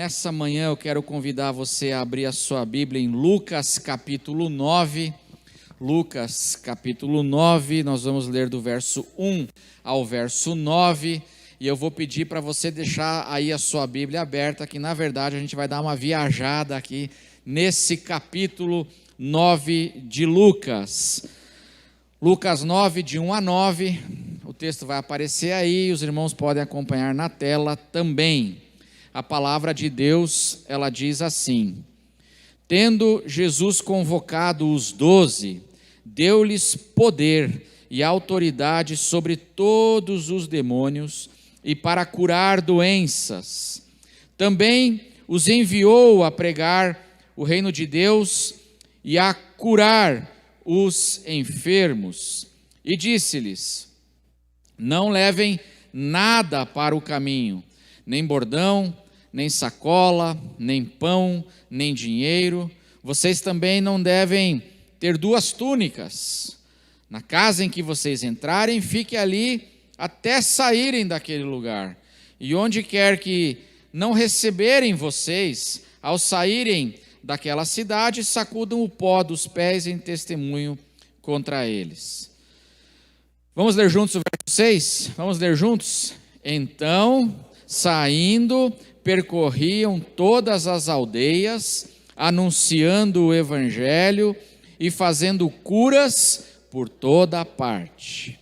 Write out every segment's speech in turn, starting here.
Nessa manhã eu quero convidar você a abrir a sua Bíblia em Lucas capítulo 9. Lucas capítulo 9, nós vamos ler do verso 1 ao verso 9. E eu vou pedir para você deixar aí a sua Bíblia aberta, que na verdade a gente vai dar uma viajada aqui nesse capítulo 9 de Lucas. Lucas 9, de 1 a 9, o texto vai aparecer aí, os irmãos podem acompanhar na tela também. A palavra de Deus, ela diz assim: tendo Jesus convocado os 12, deu-lhes poder e autoridade sobre todos os demônios e para curar doenças. Também os enviou a pregar o reino de Deus e a curar os enfermos. E disse-lhes: não levem nada para o caminho, nem bordão, nem sacola, nem pão, nem dinheiro. Vocês também não devem ter 2 túnicas. Na casa em que vocês entrarem, fique ali até saírem daquele lugar. E onde quer que não receberem vocês, ao saírem daquela cidade, sacudam o pó dos pés em testemunho contra eles. Vamos ler juntos o verso 6? Vamos ler juntos? Então, saindo, percorriam todas as aldeias, anunciando o evangelho e fazendo curas por toda a parte.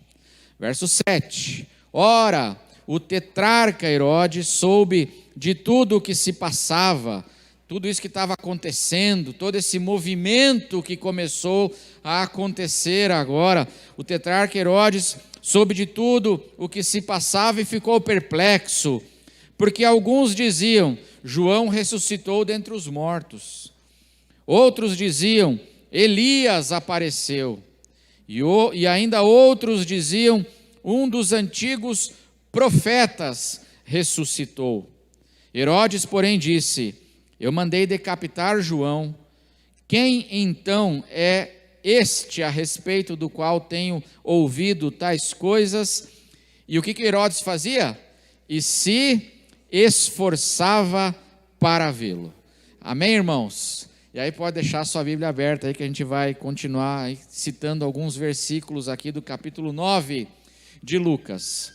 Verso 7. Ora, o tetrarca Herodes soube de tudo o que se passava, tudo isso que estava acontecendo, todo esse movimento que começou a acontecer agora. O tetrarca Herodes soube de tudo o que se passava e ficou perplexo, porque alguns diziam: João ressuscitou dentre os mortos. Outros diziam: Elias apareceu. E ainda outros diziam: um dos antigos profetas ressuscitou. Herodes, porém, disse: eu mandei decapitar João. Quem então é este a respeito do qual tenho ouvido tais coisas? E o que Herodes fazia? E se esforçava para vê-lo. Amém, irmãos? E aí pode deixar a sua Bíblia aberta aí, que a gente vai continuar aí citando alguns versículos aqui do capítulo 9 de Lucas.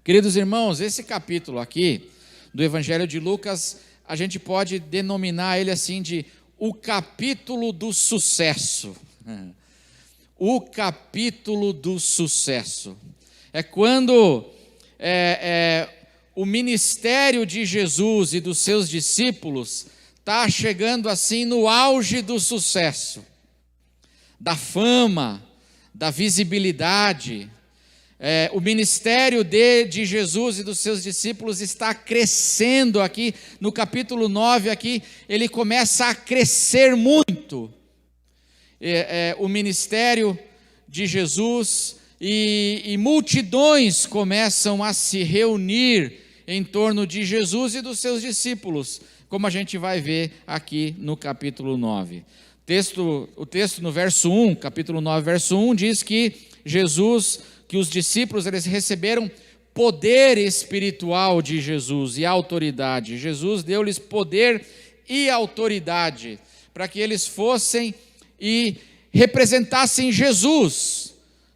Queridos irmãos, esse capítulo aqui do Evangelho de Lucas, a gente pode denominar ele assim de o capítulo do sucesso. O capítulo do sucesso. É quando o ministério de Jesus e dos seus discípulos está chegando assim no auge do sucesso, da fama, da visibilidade. O ministério de Jesus e dos seus discípulos está crescendo aqui, no capítulo 9 aqui, ele começa a crescer muito. O ministério de Jesus e multidões começam a se reunir em torno de Jesus e dos seus discípulos, como a gente vai ver aqui no capítulo 9. O texto no verso 1, capítulo 9, verso 1, diz que os discípulos eles receberam poder espiritual de Jesus e autoridade. Jesus deu-lhes poder e autoridade para que eles fossem e representassem Jesus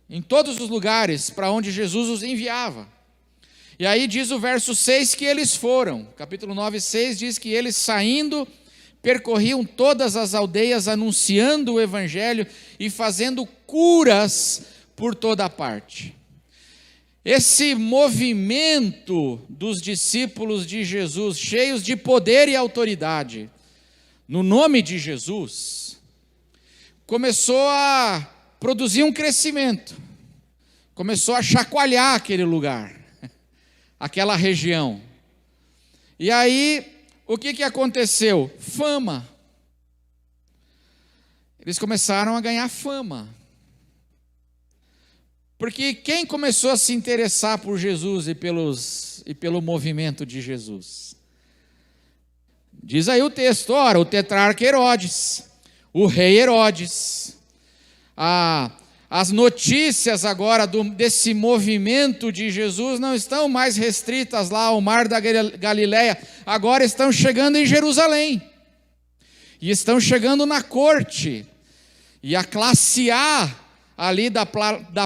em todos os lugares para onde Jesus os enviava. E aí diz o verso 6 que eles foram. Capítulo 9, 6 diz que eles saindo, percorriam todas as aldeias anunciando o evangelho e fazendo curas por toda parte. Esse movimento dos discípulos de Jesus, cheios de poder e autoridade, no nome de Jesus, começou a produzir um crescimento, começou a chacoalhar aquele lugar, aquela região. E aí, o que aconteceu? Fama. Eles começaram a ganhar fama. Porque quem começou a se interessar por Jesus e pelo movimento de Jesus? Diz aí o texto, ora, o tetrarca Herodes, o rei Herodes, As notícias agora desse movimento de Jesus não estão mais restritas lá ao mar da Galileia, agora estão chegando em Jerusalém. E estão chegando na corte. E a classe A ali da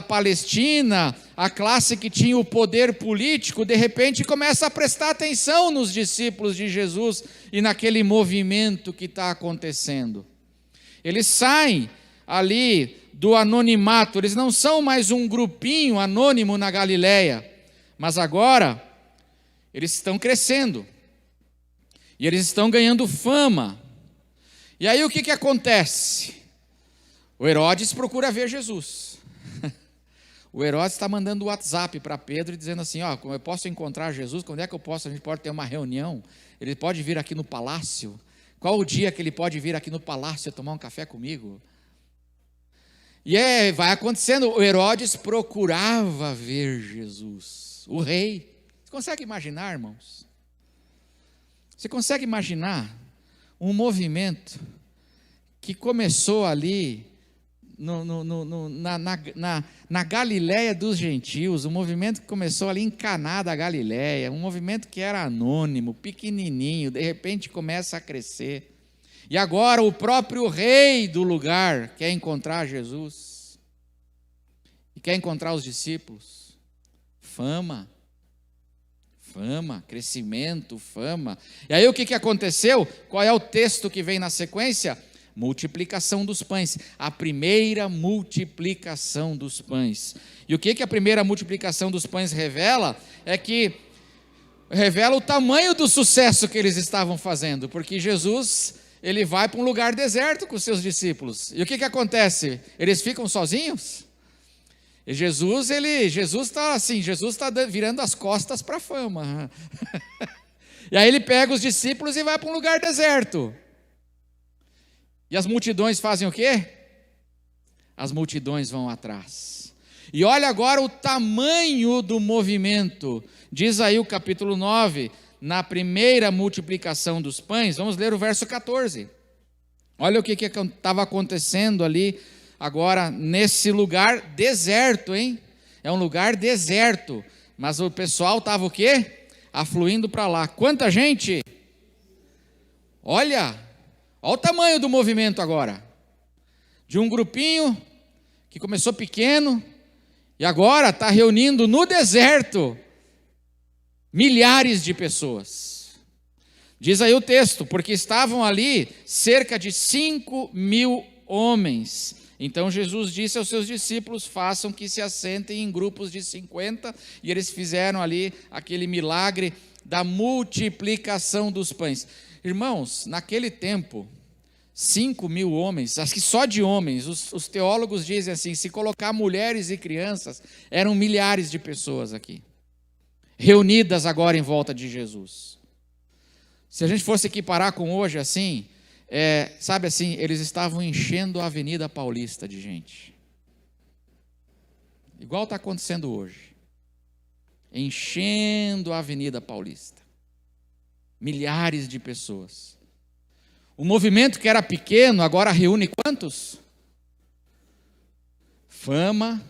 Palestina, a classe que tinha o poder político, de repente começa a prestar atenção nos discípulos de Jesus e naquele movimento que está acontecendo. Eles saem ali do anonimato, eles não são mais um grupinho anônimo na Galileia, mas agora eles estão crescendo, e eles estão ganhando fama. E aí o que acontece? O Herodes procura ver Jesus. O Herodes está mandando o WhatsApp para Pedro, dizendo assim, eu posso encontrar Jesus, quando é que a gente pode ter uma reunião? Ele pode vir aqui no palácio? Qual o dia que ele pode vir aqui no palácio tomar um café comigo? E vai acontecendo, o Herodes procurava ver Jesus, o rei. Você consegue imaginar, irmãos? Você consegue imaginar um movimento que começou ali na Galileia dos gentios, um movimento que começou ali em Caná da Galileia, um movimento que era anônimo, pequenininho, de repente começa a crescer. E agora o próprio rei do lugar quer encontrar Jesus. E quer encontrar os discípulos. Fama, crescimento, fama. E aí o que aconteceu? Qual é o texto que vem na sequência? Multiplicação dos pães. A primeira multiplicação dos pães. E o que a primeira multiplicação dos pães revela? Revela o tamanho do sucesso que eles estavam fazendo. Porque Jesus, ele vai para um lugar deserto com seus discípulos. E o que acontece? Eles ficam sozinhos? E Jesus está virando as costas para a fama. E aí ele pega os discípulos e vai para um lugar deserto. E as multidões fazem o quê? As multidões vão atrás. E olha agora o tamanho do movimento. Diz aí o capítulo 9, na primeira multiplicação dos pães, vamos ler o verso 14. Olha o que estava acontecendo ali agora nesse lugar deserto, hein? É um lugar deserto, mas o pessoal estava o quê? Afluindo para lá. Quanta gente? Olha o tamanho do movimento agora. De um grupinho que começou pequeno e agora está reunindo no deserto milhares de pessoas. Diz aí o texto, porque estavam ali cerca de 5.000 homens. Então Jesus disse aos seus discípulos, façam que se assentem em grupos de 50, e eles fizeram ali aquele milagre da multiplicação dos pães. Irmãos, naquele tempo, 5.000 homens, acho que só de homens, os teólogos dizem assim, se colocar mulheres e crianças, eram milhares de pessoas aqui, reunidas agora em volta de Jesus. Se a gente fosse equiparar com hoje assim, sabe assim, eles estavam enchendo a Avenida Paulista de gente. Igual está acontecendo hoje. Enchendo a Avenida Paulista. Milhares de pessoas. O movimento que era pequeno, agora reúne quantos? Fama,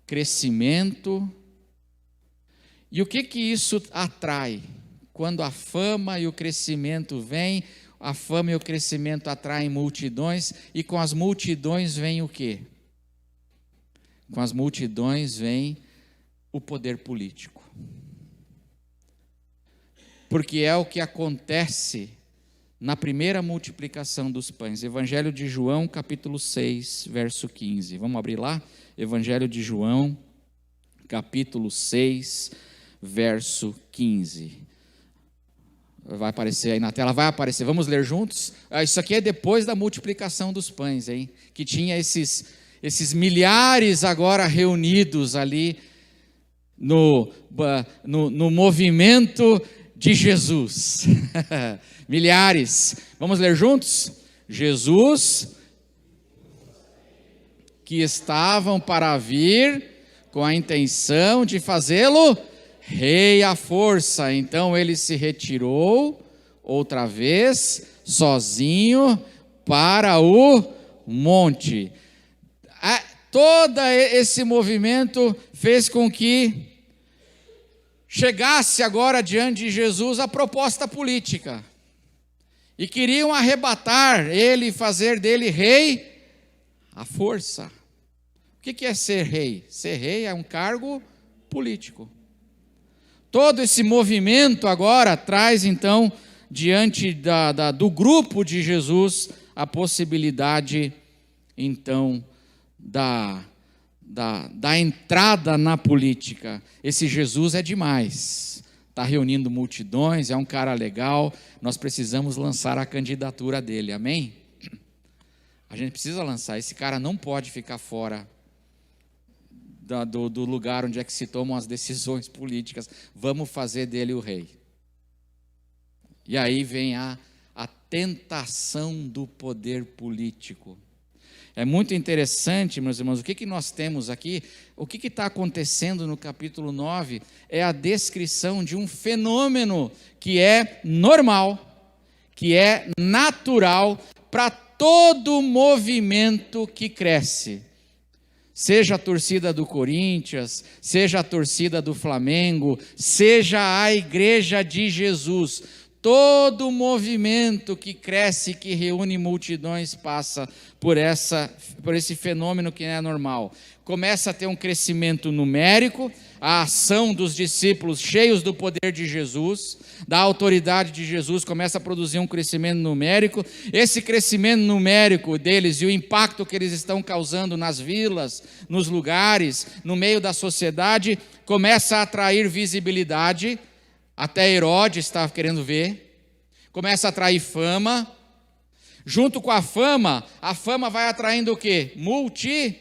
crescimento. E o que isso atrai? Quando a fama e o crescimento vêm, a fama e o crescimento atraem multidões, e com as multidões vem o quê? Com as multidões vem o poder político. Porque é o que acontece na primeira multiplicação dos pães. Evangelho de João, capítulo 6, verso 15. Vamos abrir lá? Evangelho de João, capítulo 6, verso 15. Vai aparecer aí na tela, vai aparecer. Vamos ler juntos? Isso aqui é depois da multiplicação dos pães, hein? Que tinha esses milhares agora reunidos ali no movimento de Jesus. Milhares. Vamos ler juntos? Jesus, que estavam para vir com a intenção de fazê-lo rei à força. Então ele se retirou outra vez, sozinho, para o monte. todo esse movimento fez com que chegasse agora diante de Jesus a proposta política. E queriam arrebatar ele e fazer dele rei à força. O que é ser rei? Ser rei é um cargo político. Todo esse movimento agora traz então diante do grupo de Jesus a possibilidade então da entrada na política. Esse Jesus é demais, está reunindo multidões, é um cara legal, nós precisamos lançar a candidatura dele, amém? A gente precisa lançar, esse cara não pode ficar fora do lugar onde é que se tomam as decisões políticas, vamos fazer dele o rei. E aí vem a tentação do poder político. É muito interessante, meus irmãos, o que nós temos aqui, o que está acontecendo no capítulo 9, é a descrição de um fenômeno que é normal, que é natural para todo movimento que cresce. Seja a torcida do Corinthians, seja a torcida do Flamengo, seja a igreja de Jesus, todo movimento que cresce, que reúne multidões, passa por esse fenômeno que é normal. Começa a ter um crescimento numérico, a ação dos discípulos cheios do poder de Jesus, da autoridade de Jesus, começa a produzir um crescimento numérico. Esse crescimento numérico deles e o impacto que eles estão causando nas vilas, nos lugares, no meio da sociedade, começa a atrair visibilidade. Até Herodes estava querendo ver, começa a atrair fama, junto com a fama vai atraindo o quê? Multidões.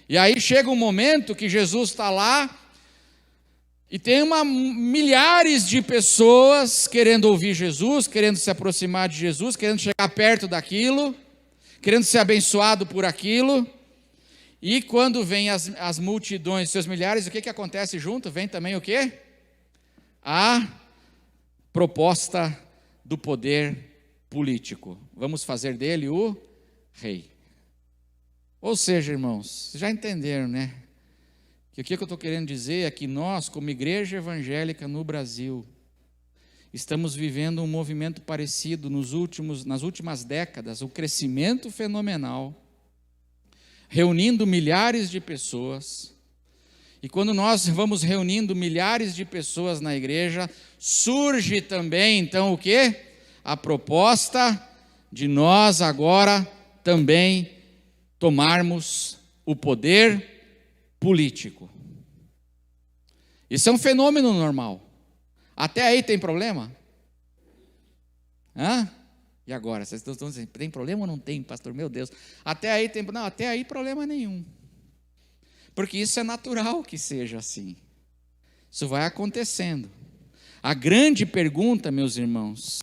E aí chega um momento que Jesus está lá, e tem milhares de pessoas querendo ouvir Jesus, querendo se aproximar de Jesus, querendo chegar perto daquilo, querendo ser abençoado por aquilo. E quando vem as multidões, seus milhares, o que acontece junto? Vem também o quê? A proposta do poder político. Vamos fazer dele o rei. Ou seja, irmãos, vocês já entenderam, né? Que o que eu estou querendo dizer é que nós, como igreja evangélica no Brasil, estamos vivendo um movimento parecido nas últimas décadas, um crescimento fenomenal, reunindo milhares de pessoas. E quando nós vamos reunindo milhares de pessoas na igreja, surge também então o quê? A proposta de nós agora também tomarmos o poder político. Isso é um fenômeno normal. Até aí tem problema? E agora? Vocês estão dizendo, tem problema ou não tem, pastor? Meu Deus. Até aí tem... Não, até aí problema nenhum. Porque isso é natural que seja assim. Isso vai acontecendo. A grande pergunta, meus irmãos,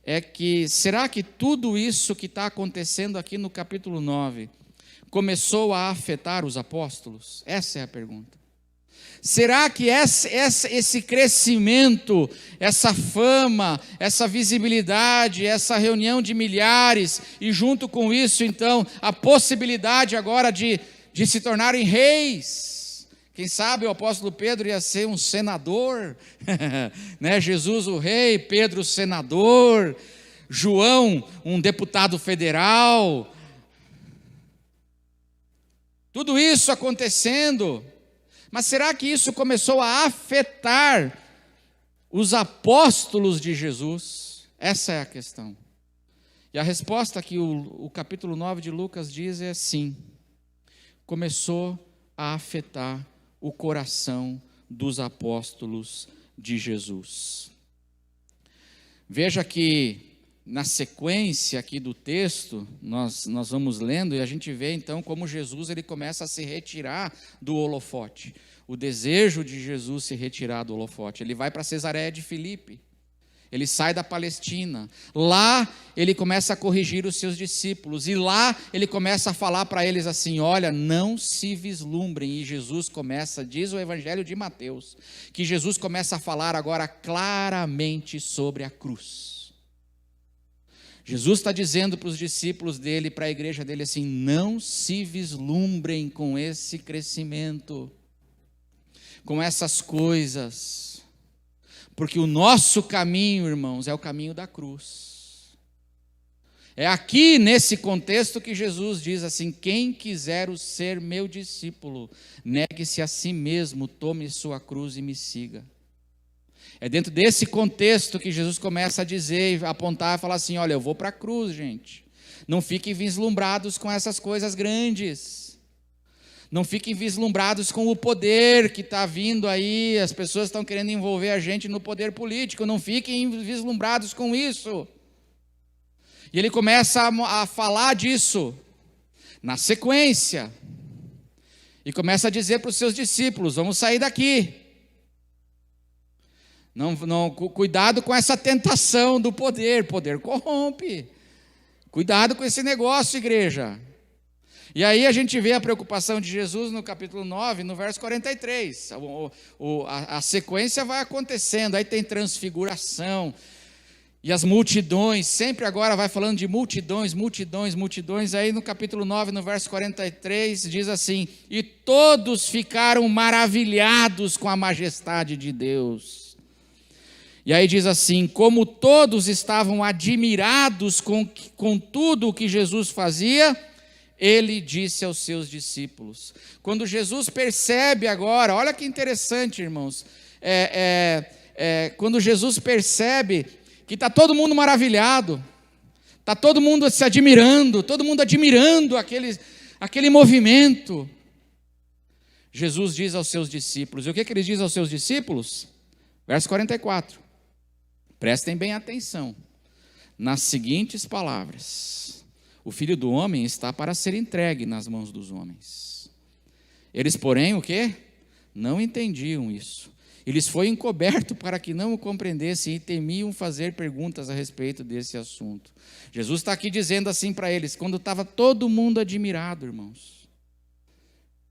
é que será que tudo isso que está acontecendo aqui no capítulo 9 começou a afetar os apóstolos? Essa é a pergunta. Será que esse crescimento, essa fama, essa visibilidade, essa reunião de milhares, e junto com isso, então, a possibilidade agora de se tornarem reis? Quem sabe o apóstolo Pedro ia ser um senador, né? Jesus o rei, Pedro o senador, João um deputado federal. Tudo isso acontecendo. Mas será que isso começou a afetar os apóstolos de Jesus? Essa é a questão. E a resposta que o capítulo 9 de Lucas diz é sim. Começou a afetar o coração dos apóstolos de Jesus. Veja que na sequência aqui do texto, nós vamos lendo e a gente vê então como Jesus ele começa a se retirar do holofote. O desejo de Jesus se retirar do holofote. Ele vai para Cesareia de Filipe. Ele sai da Palestina. Lá ele começa a corrigir os seus discípulos. E lá ele começa a falar para eles assim, olha, não se vislumbrem. E Jesus começa, diz o Evangelho de Mateus, que Jesus começa a falar agora claramente sobre a cruz. Jesus está dizendo para os discípulos dele, para a igreja dele assim: não se vislumbrem com esse crescimento, com essas coisas, porque o nosso caminho, irmãos, é o caminho da cruz. É aqui nesse contexto que Jesus diz assim: quem quiser ser meu discípulo, negue-se a si mesmo, tome sua cruz e me siga. É dentro desse contexto que Jesus começa a dizer, apontar e falar assim: olha, eu vou para a cruz, gente. Não fiquem vislumbrados com essas coisas grandes. Não fiquem vislumbrados com o poder que está vindo aí. As pessoas estão querendo envolver a gente no poder político. Não fiquem vislumbrados com isso. E ele começa a falar disso na sequência. E começa a dizer para os seus discípulos: vamos sair daqui. Não, cuidado com essa tentação do poder. Poder corrompe. Cuidado com esse negócio, igreja. E aí a gente vê a preocupação de Jesus no capítulo 9, no verso 43. A sequência vai acontecendo. Aí tem transfiguração. E as multidões, sempre agora vai falando de multidões. Aí no capítulo 9, no verso 43, diz assim: e todos ficaram maravilhados com a majestade de Deus. E aí diz assim: como todos estavam admirados com tudo o que Jesus fazia, ele disse aos seus discípulos. Quando Jesus percebe agora, olha que interessante, irmãos, quando Jesus percebe que está todo mundo maravilhado, está todo mundo se admirando, todo mundo admirando aquele movimento, Jesus diz aos seus discípulos. E o que ele diz aos seus discípulos? Verso 44. Prestem bem atenção nas seguintes palavras: o Filho do Homem está para ser entregue nas mãos dos homens. Eles, porém, o quê? Não entendiam isso. E lhes foi encoberto para que não o compreendessem e temiam fazer perguntas a respeito desse assunto. Jesus está aqui dizendo assim para eles, quando estava todo mundo admirado, irmãos.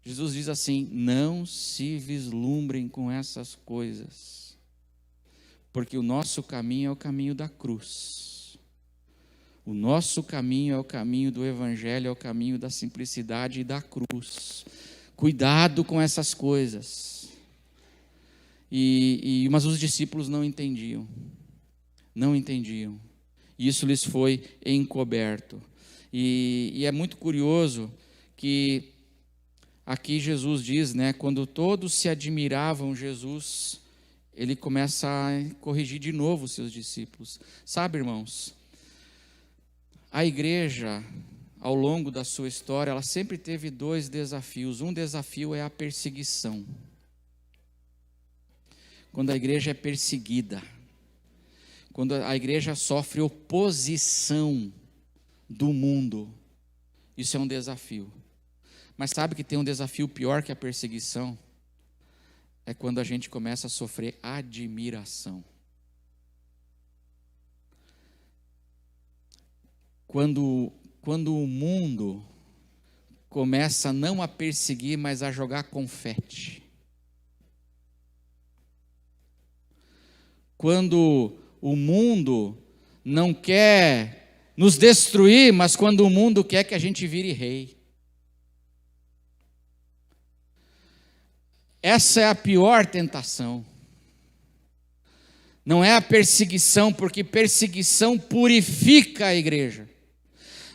Jesus diz assim: não se vislumbrem com essas coisas. Porque o nosso caminho é o caminho da cruz. O nosso caminho é o caminho do Evangelho, é o caminho da simplicidade e da cruz. Cuidado com essas coisas. Mas os discípulos não entendiam. Não entendiam. Isso lhes foi encoberto. E é muito curioso que aqui Jesus diz, né, quando todos se admiravam, Jesus, ele começa a corrigir de novo os seus discípulos. Sabe, irmãos, a igreja, ao longo da sua história, ela sempre teve dois desafios. Um desafio é a perseguição. Quando a igreja é perseguida, quando a igreja sofre oposição do mundo, isso é um desafio. Mas sabe que tem um desafio pior que a perseguição? É quando a gente começa a sofrer admiração. Quando o mundo começa não a perseguir, mas a jogar confete. Quando o mundo não quer nos destruir, mas quando o mundo quer que a gente vire rei. Essa é a pior tentação. Não é a perseguição, porque perseguição purifica a igreja.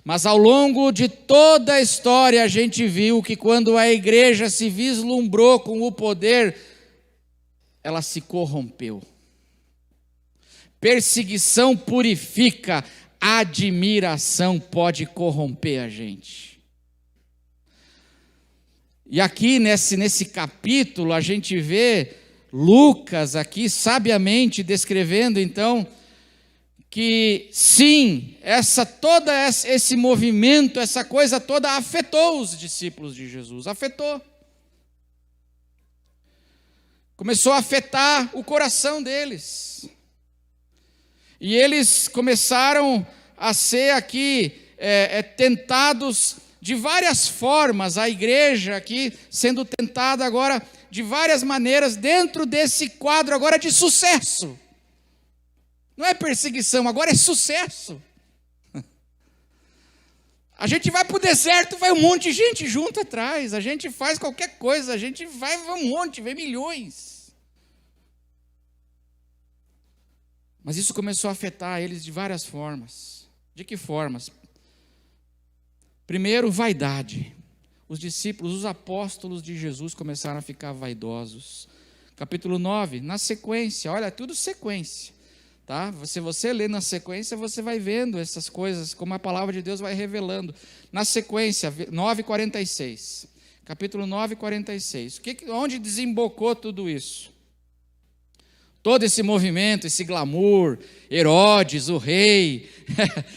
Mas ao longo de toda a história a gente viu que quando a igreja se vislumbrou com o poder, ela se corrompeu. Perseguição purifica, admiração pode corromper a gente. E aqui nesse capítulo a gente vê Lucas aqui sabiamente descrevendo então que sim, todo esse movimento, essa coisa toda afetou os discípulos de Jesus, afetou. Começou a afetar o coração deles. E eles começaram a ser aqui tentados de várias formas, a igreja aqui sendo tentada agora de várias maneiras dentro desse quadro agora de sucesso. Não é perseguição, agora é sucesso. A gente vai para o deserto, vai um monte de gente junto atrás. A gente faz qualquer coisa, a gente vai um monte, vem milhões. Mas isso começou a afetar eles de várias formas. De que formas? Primeiro, vaidade. Os discípulos, os apóstolos de Jesus começaram a ficar vaidosos. Capítulo 9, na sequência, olha, tudo sequência. Tá? Se você ler na sequência, você vai vendo essas coisas, como a palavra de Deus vai revelando. Na sequência, 9:46. Capítulo 9:46. Onde desembocou tudo isso? Todo esse movimento, esse glamour, Herodes, o rei,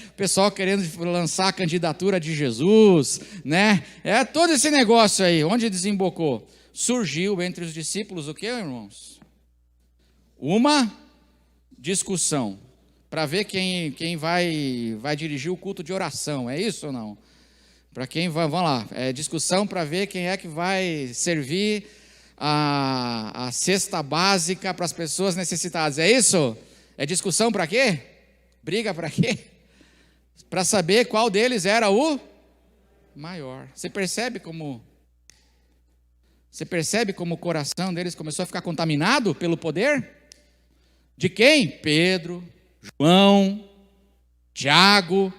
o pessoal querendo lançar a candidatura de Jesus, né? Todo esse negócio aí, onde desembocou? Surgiu entre os discípulos o que, irmãos? Uma discussão, para ver quem vai dirigir o culto de oração, é isso ou não? Para quem vai, vamos lá, discussão para ver quem é que vai servir a cesta básica para as pessoas necessitadas, é isso? É discussão para quê? Briga para quê? Para saber qual deles era o maior. Você percebe como o coração deles começou a ficar contaminado pelo poder? De quem? Pedro, João, Tiago.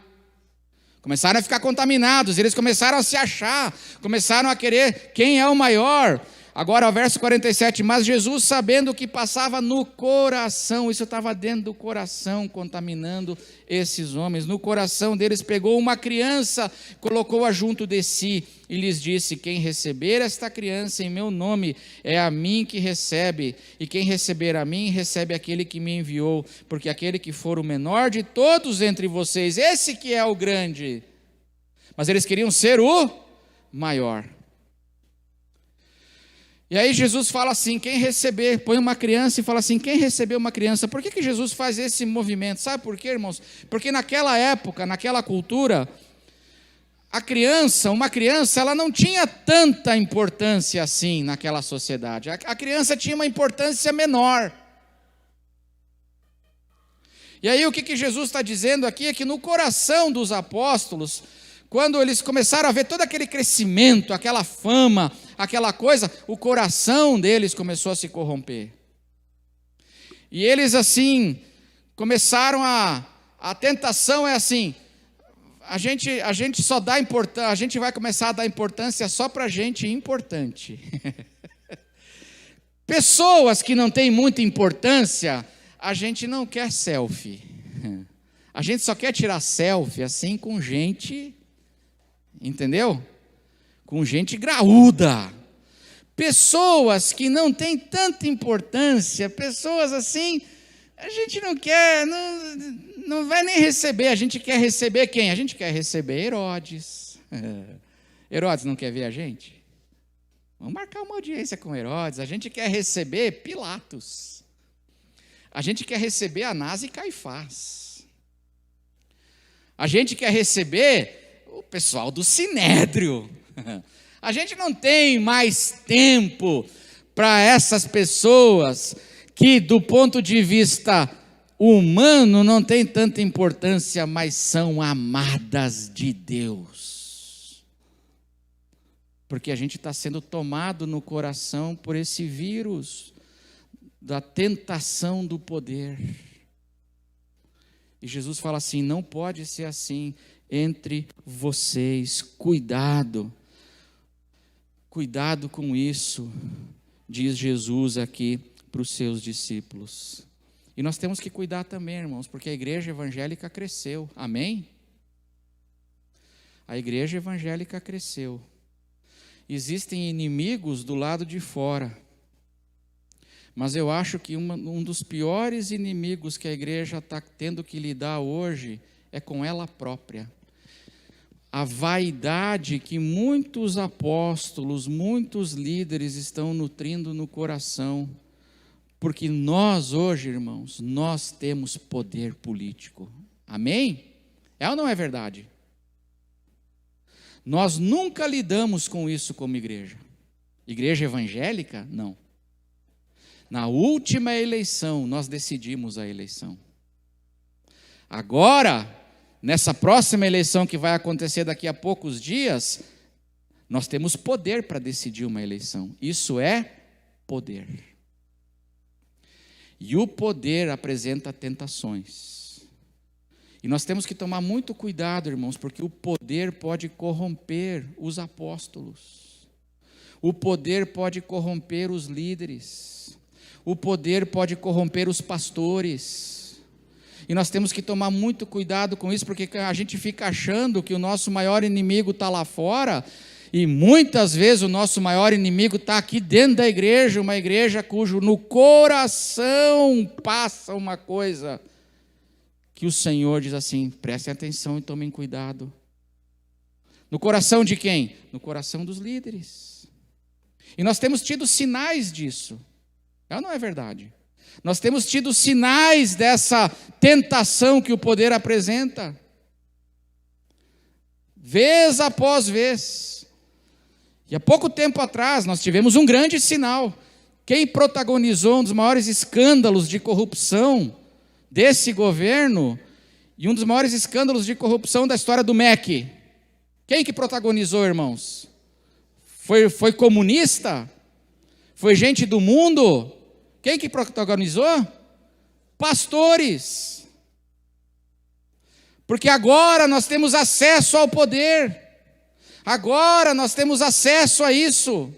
Começaram a ficar contaminados, eles começaram a se achar, começaram a querer quem é o maior. Agora, o verso 47, mas Jesus, sabendo o que passava no coração, isso estava dentro do coração, contaminando esses homens. No coração deles, pegou uma criança, colocou-a junto de si e lhes disse: quem receber esta criança em meu nome, é a mim que recebe, e quem receber a mim, recebe aquele que me enviou, porque aquele que for o menor de todos entre vocês, esse que é o grande. Mas eles queriam ser o maior. E aí Jesus fala assim, quem receber, põe uma criança e fala assim, quem receber uma criança. Por que Jesus faz esse movimento? Sabe por quê, irmãos? Porque naquela época, naquela cultura, uma criança, ela não tinha tanta importância assim naquela sociedade. A criança tinha uma importância menor. E aí o que Jesus está dizendo aqui é que no coração dos apóstolos, quando eles começaram a ver todo aquele crescimento, aquela fama, aquela coisa, o coração deles começou a se corromper. E eles assim, começaram a tentação é assim, a gente só dá importância, a gente vai começar a dar importância só para gente importante. Pessoas que não têm muita importância, a gente não quer selfie. A gente só quer tirar selfie assim com gente, entendeu? Com gente graúda. Pessoas que não têm tanta importância, pessoas assim, a gente não quer, não vai nem receber. A gente quer receber quem? A gente quer receber Herodes. Herodes não quer ver a gente? Vamos marcar uma audiência com Herodes. A gente quer receber Pilatos. A gente quer receber Anás e Caifás. A gente quer receber o pessoal do Sinédrio. A gente não tem mais tempo para essas pessoas que, do ponto de vista humano, não tem tanta importância, mas são amadas de Deus. Porque a gente está sendo tomado no coração por esse vírus da tentação do poder. E Jesus fala assim, não pode ser assim entre vocês, cuidado com isso, diz Jesus aqui para os seus discípulos. E nós temos que cuidar também, irmãos, porque a igreja evangélica cresceu, amém? A igreja evangélica cresceu. Existem inimigos do lado de fora, mas eu acho que um dos piores inimigos que a igreja está tendo que lidar hoje é com ela própria. A vaidade que muitos apóstolos, muitos líderes estão nutrindo no coração, porque nós hoje, irmãos, nós temos poder político, amém? É ou não é verdade? Nós nunca lidamos com isso como igreja. Igreja evangélica, não. Na última eleição, nós decidimos a eleição. Agora, nessa próxima eleição que vai acontecer daqui a poucos dias, nós temos poder para decidir uma eleição. Isso é poder. E o poder apresenta tentações. E nós temos que tomar muito cuidado, irmãos, porque o poder pode corromper os apóstolos. O poder pode corromper os líderes. O poder pode corromper os pastores. E nós temos que tomar muito cuidado com isso, porque a gente fica achando que o nosso maior inimigo está lá fora, e muitas vezes o nosso maior inimigo está aqui dentro da igreja, uma igreja cujo no coração passa uma coisa que o Senhor diz assim: prestem atenção e tomem cuidado. No coração de quem? No coração dos líderes. E nós temos tido sinais disso. É ou não é verdade? Nós temos tido sinais dessa tentação que o poder apresenta, vez após vez. E há pouco tempo atrás nós tivemos um grande sinal. Quem protagonizou um dos maiores escândalos de corrupção desse governo e um dos maiores escândalos de corrupção da história do MEC? Quem que protagonizou, irmãos? Foi comunista? Foi gente do mundo? Quem que protagonizou? Pastores. Porque agora nós temos acesso ao poder. Agora nós temos acesso a isso.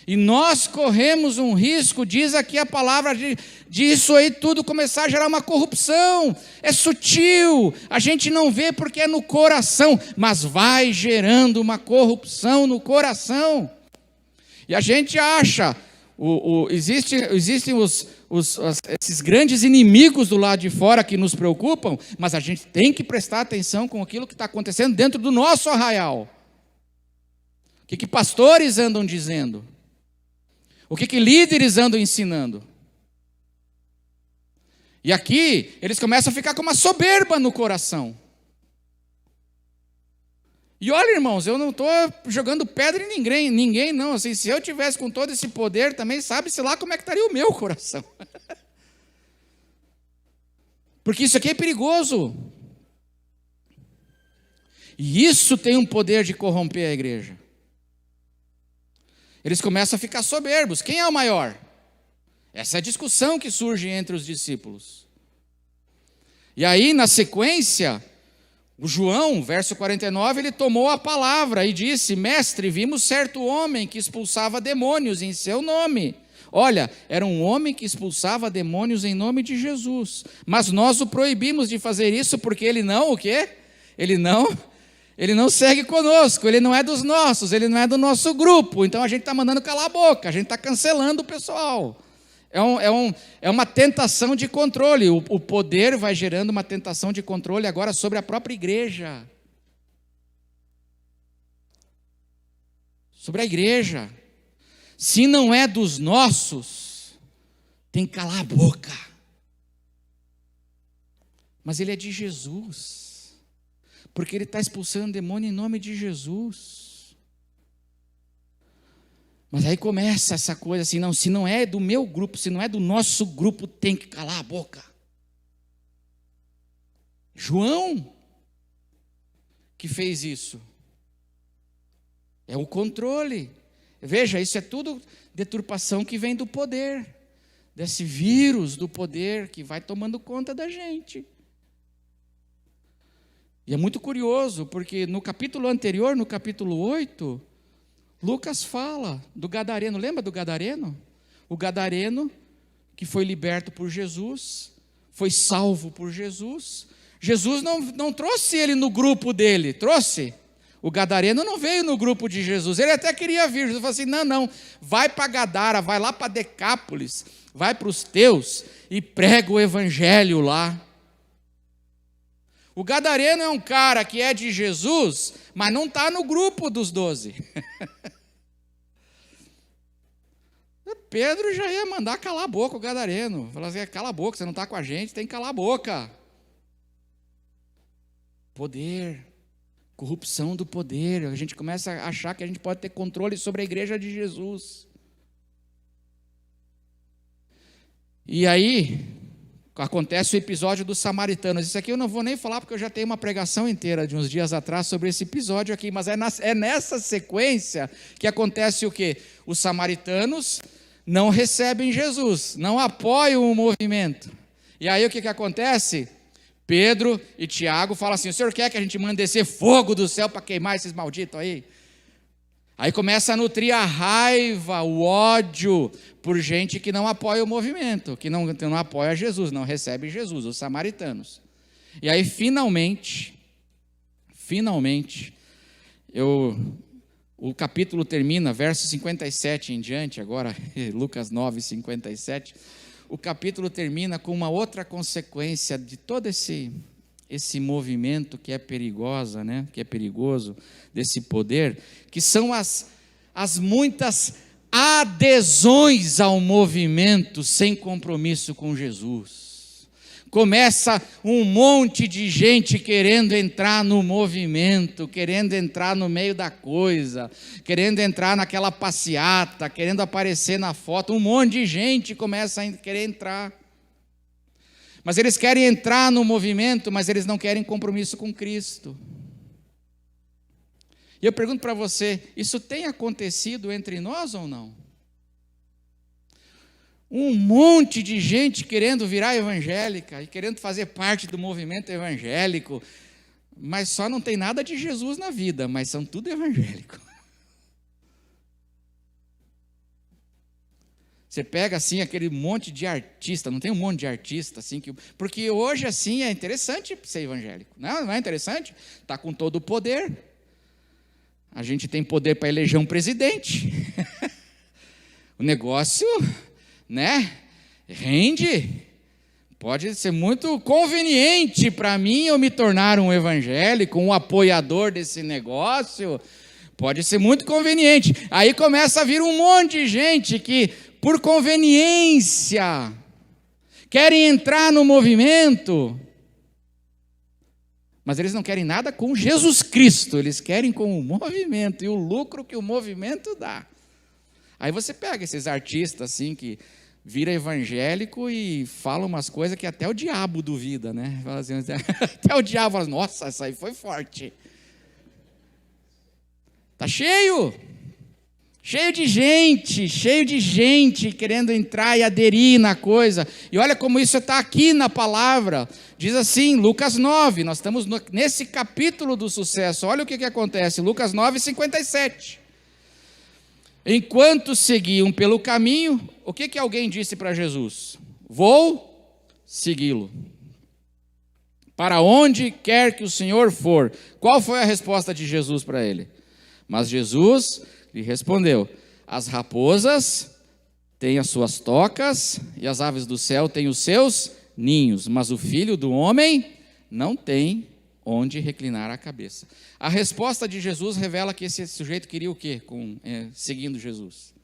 E nós corremos um risco, diz aqui a palavra, de isso aí tudo começar a gerar uma corrupção. É sutil, a gente não vê porque é no coração, mas vai gerando uma corrupção no coração. E a gente acha, existem esses grandes inimigos do lado de fora que nos preocupam, mas a gente tem que prestar atenção com aquilo que está acontecendo dentro do nosso arraial. O que pastores andam dizendo? O que líderes andam ensinando? E aqui, eles começam a ficar com uma soberba no coração. E olha, irmãos, eu não estou jogando pedra em ninguém não. Assim, se eu tivesse com todo esse poder também, sabe-se lá como é que estaria o meu coração. Porque isso aqui é perigoso. E isso tem um poder de corromper a igreja. Eles começam a ficar soberbos. Quem é o maior? Essa é a discussão que surge entre os discípulos. E aí, na sequência, o João, verso 49, ele tomou a palavra e disse: mestre, vimos certo homem que expulsava demônios em seu nome. Olha, era um homem que expulsava demônios em nome de Jesus. Mas nós o proibimos de fazer isso porque ele não, o quê? Ele não segue conosco, ele não é dos nossos, ele não é do nosso grupo. Então a gente está mandando calar a boca, a gente está cancelando o pessoal. É uma tentação de controle. O poder vai gerando uma tentação de controle agora sobre a própria igreja. Sobre a igreja. Se não é dos nossos, tem que calar a boca. Mas ele é de Jesus. Porque ele está expulsando demônio em nome de Jesus. Mas aí começa essa coisa assim, não, se não é do meu grupo, se não é do nosso grupo, tem que calar a boca. João que fez isso. É o controle. Veja, isso é tudo deturpação que vem do poder, desse vírus do poder que vai tomando conta da gente. E é muito curioso, porque no capítulo anterior, no capítulo 8, Lucas fala do gadareno. Lembra do gadareno? O gadareno que foi liberto por Jesus, foi salvo por Jesus. Jesus não trouxe ele no grupo dele, trouxe? O gadareno não veio no grupo de Jesus, ele até queria vir. Jesus falou assim, não, vai para Gadara, vai lá para Decápolis, vai para os teus e prega o evangelho lá. O gadareno é um cara que é de Jesus, mas não está no grupo dos 12. Pedro já ia mandar calar a boca o gadareno. Falar assim, cala a boca, você não está com a gente, tem que calar a boca. Poder, corrupção do poder. A gente começa a achar que a gente pode ter controle sobre a igreja de Jesus. E aí, acontece o episódio dos samaritanos. Isso aqui eu não vou nem falar, porque eu já tenho uma pregação inteira de uns dias atrás sobre esse episódio aqui, mas é nessa sequência que acontece o quê? Os samaritanos não recebem Jesus, não apoiam o movimento. E aí o que acontece? Pedro e Tiago falam assim: o senhor quer que a gente mande descer fogo do céu para queimar esses malditos aí? Aí começa a nutrir a raiva, o ódio por gente que não apoia o movimento, que não apoia Jesus, não recebe Jesus, os samaritanos. E aí finalmente, o capítulo termina, verso 57 em diante, agora Lucas 9, 57, o capítulo termina com uma outra consequência de todo esse movimento que é perigosa, né? Que é perigoso, desse poder, que são as muitas adesões ao movimento sem compromisso com Jesus. Começa um monte de gente querendo entrar no movimento, querendo entrar no meio da coisa, querendo entrar naquela passeata, querendo aparecer na foto, um monte de gente começa a querer entrar. Mas eles querem entrar no movimento, mas eles não querem compromisso com Cristo. E eu pergunto para você, isso tem acontecido entre nós ou não? Um monte de gente querendo virar evangélica e querendo fazer parte do movimento evangélico, mas só não tem nada de Jesus na vida, mas são tudo evangélico. Você pega assim aquele monte de artista, não tem um monte de artista assim porque hoje assim é interessante ser evangélico, não é interessante? Está com todo o poder. A gente tem poder para eleger um presidente. O negócio, né? Rende. Pode ser muito conveniente para mim eu me tornar um evangélico, um apoiador desse negócio. Pode ser muito conveniente. Aí começa a vir um monte de gente que, por conveniência, querem entrar no movimento, mas eles não querem nada com Jesus Cristo, eles querem com o movimento e o lucro que o movimento dá. Aí você pega esses artistas assim que vira evangélico e fala umas coisas que até o diabo duvida, né? Fala assim, até o diabo fala, nossa, essa aí foi forte. Tá cheio de gente querendo entrar e aderir na coisa. E olha como isso está aqui na palavra. Diz assim, Lucas 9, nós estamos nesse capítulo do sucesso. Olha o que acontece, Lucas 9, 57. Enquanto seguiam pelo caminho, o que alguém disse para Jesus? Vou segui-lo. Para onde quer que o Senhor for. Qual foi a resposta de Jesus para ele? Mas Jesus lhe respondeu: as raposas têm as suas tocas e as aves do céu têm os seus ninhos, mas o filho do homem não tem onde reclinar a cabeça. A resposta de Jesus revela que esse sujeito queria o quê seguindo Jesus?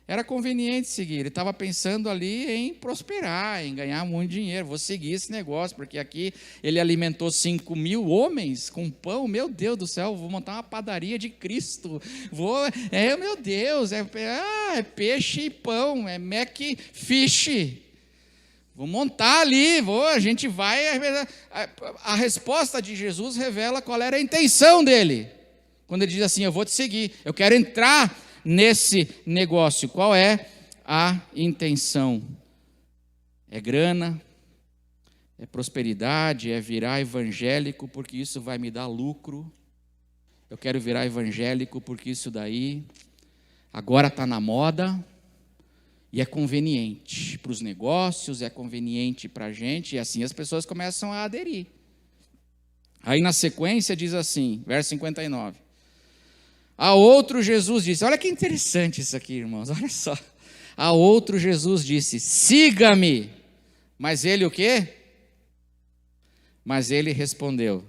Era conveniente seguir, ele estava pensando ali em prosperar, em ganhar muito dinheiro, vou seguir esse negócio, porque aqui ele alimentou 5.000 homens com pão, meu Deus do céu, vou montar uma padaria de Cristo, meu Deus, é peixe e pão, é Mac Fish, vou montar ali, a gente vai, a resposta de Jesus revela qual era a intenção dele, quando ele diz assim, eu vou te seguir, eu quero entrar nesse negócio. Qual é a intenção? É grana, é prosperidade, é virar evangélico porque isso vai me dar lucro. Eu quero virar evangélico porque isso daí agora está na moda e é conveniente para os negócios, é conveniente para a gente, e assim as pessoas começam a aderir. Aí na sequência diz assim, verso 59. A outro Jesus disse, olha que interessante isso aqui, irmãos, olha só. A outro Jesus disse, siga-me. Mas ele o quê? Mas ele respondeu.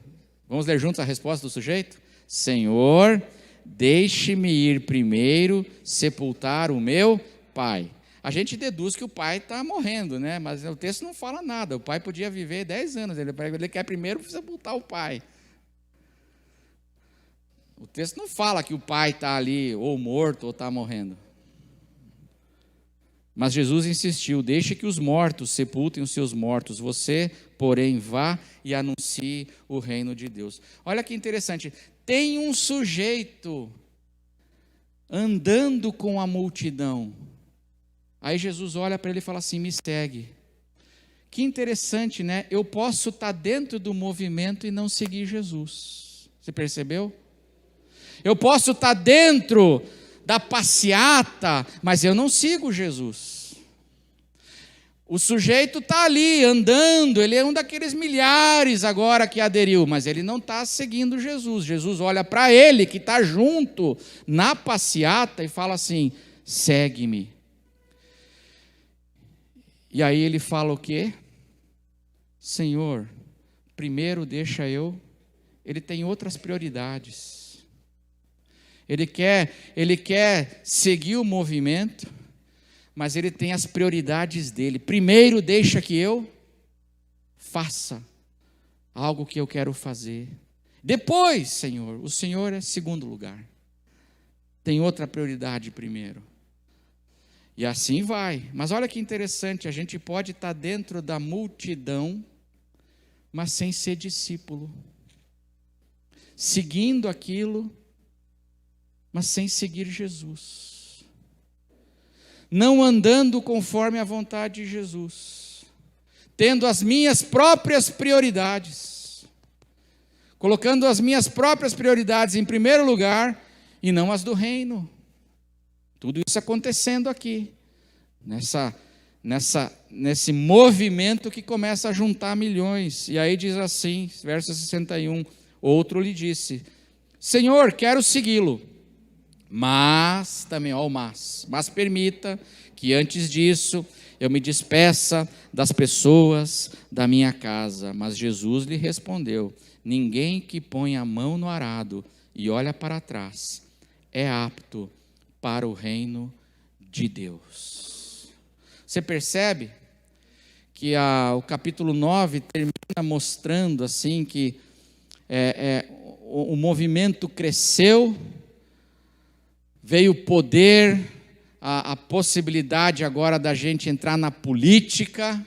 Vamos ler juntos a resposta do sujeito? Senhor, deixe-me ir primeiro sepultar o meu pai. A gente deduz que o pai está morrendo, né? Mas o texto não fala nada. O pai podia viver 10 anos, ele quer primeiro sepultar o pai. O texto não fala que o pai está ali ou morto ou está morrendo. Mas Jesus insistiu: deixe que os mortos sepultem os seus mortos, você, porém, vá e anuncie o reino de Deus. Olha que interessante, tem um sujeito andando com a multidão. Aí Jesus olha para ele e fala assim: me segue. Que interessante, né? Eu posso estar dentro do movimento e não seguir Jesus. Você percebeu? Eu posso estar dentro da passeata, mas eu não sigo Jesus. O sujeito está ali andando, ele é um daqueles milhares agora que aderiu, mas ele não está seguindo Jesus. Jesus olha para ele que está junto na passeata e fala assim: segue-me. E aí ele fala o quê? Senhor, primeiro deixa eu. Ele tem outras prioridades. Ele quer seguir o movimento, mas ele tem as prioridades dele. Primeiro deixa que eu faça algo que eu quero fazer. Depois, Senhor, o Senhor é segundo lugar. Tem outra prioridade primeiro. E assim vai. Mas olha que interessante, a gente pode estar dentro da multidão, mas sem ser discípulo. Seguindo aquilo, mas sem seguir Jesus. Não andando conforme a vontade de Jesus. Tendo as minhas próprias prioridades. Colocando as minhas próprias prioridades em primeiro lugar e não as do reino. Tudo isso acontecendo aqui, nesse movimento que começa a juntar milhões. E aí diz assim, verso 61, outro lhe disse: Senhor, quero segui-lo, mas, também, ó o mas permita que antes disso eu me despeça das pessoas da minha casa. Mas Jesus lhe respondeu: ninguém que põe a mão no arado e olha para trás é apto para o reino de Deus. Você percebe que o capítulo 9 termina mostrando assim que o movimento cresceu, veio o poder, a possibilidade agora da gente entrar na política.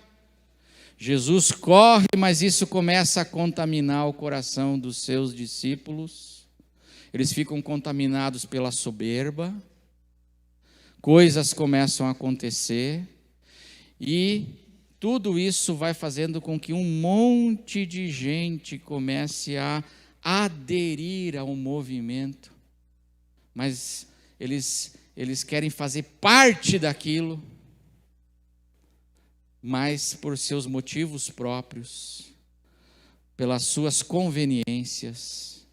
Jesus corre, mas isso começa a contaminar o coração dos seus discípulos. Eles ficam contaminados pela soberba. Coisas começam a acontecer e tudo isso vai fazendo com que um monte de gente comece a aderir ao movimento, mas eles querem fazer parte daquilo, mas por seus motivos próprios, pelas suas conveniências,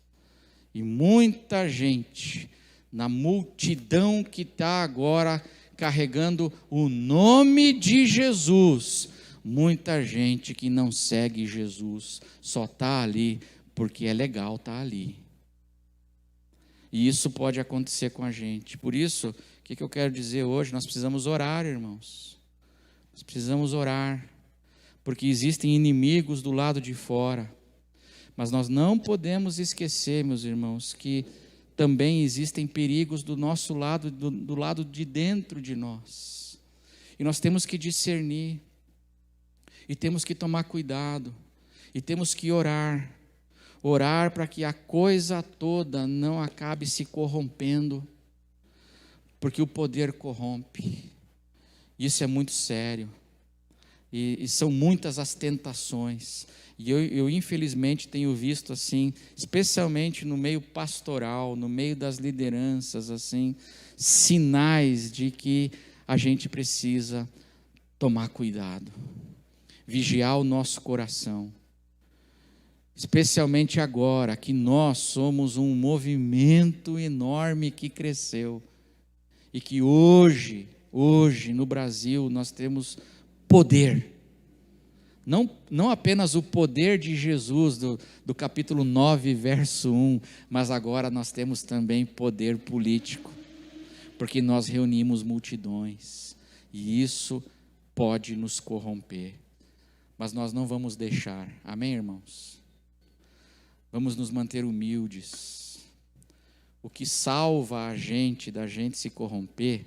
e muita gente na multidão que está agora carregando o nome de Jesus, muita gente que não segue Jesus, só está ali porque é legal estar ali. E isso pode acontecer com a gente. Por isso, o que eu quero dizer hoje? Nós precisamos orar, irmãos. Nós precisamos orar, porque existem inimigos do lado de fora. Mas nós não podemos esquecer, meus irmãos, que também existem perigos do nosso lado, do lado de dentro de nós. E nós temos que discernir, e temos que tomar cuidado, e temos que orar para que a coisa toda não acabe se corrompendo, porque o poder corrompe. Isso é muito sério, e são muitas as tentações. E eu infelizmente tenho visto assim, especialmente no meio pastoral, no meio das lideranças, assim, sinais de que a gente precisa tomar cuidado, vigiar o nosso coração, especialmente agora que nós somos um movimento enorme que cresceu e que hoje no Brasil nós temos poder. Não apenas o poder de Jesus, do capítulo 9, verso 1, mas agora nós temos também poder político, porque nós reunimos multidões, e isso pode nos corromper, mas nós não vamos deixar, amém, irmãos? Vamos nos manter humildes. O que salva a gente da gente se corromper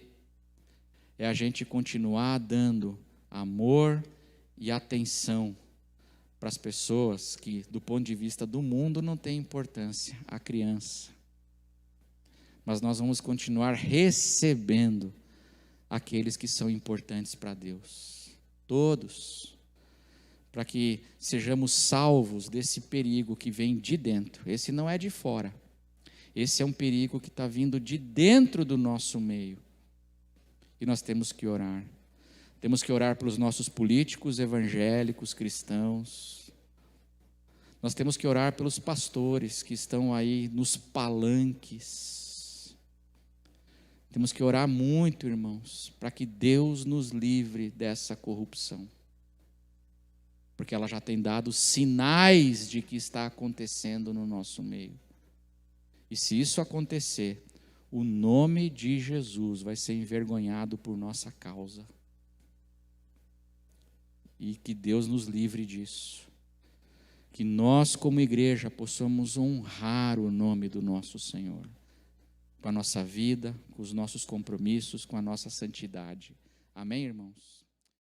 é a gente continuar dando amor e atenção para as pessoas que, do ponto de vista do mundo, não tem importância, a criança. Mas nós vamos continuar recebendo aqueles que são importantes para Deus, todos, para que sejamos salvos desse perigo que vem de dentro. Esse não é de fora, esse é um perigo que está vindo de dentro do nosso meio. E nós temos que orar. Temos que orar pelos nossos políticos evangélicos, cristãos. Nós temos que orar pelos pastores que estão aí nos palanques. Temos que orar muito, irmãos, para que Deus nos livre dessa corrupção. Porque ela já tem dado sinais de que está acontecendo no nosso meio. E se isso acontecer, o nome de Jesus vai ser envergonhado por nossa causa. E que Deus nos livre disso. Que nós, como igreja, possamos honrar o nome do nosso Senhor. Com a nossa vida, com os nossos compromissos, com a nossa santidade. Amém, irmãos?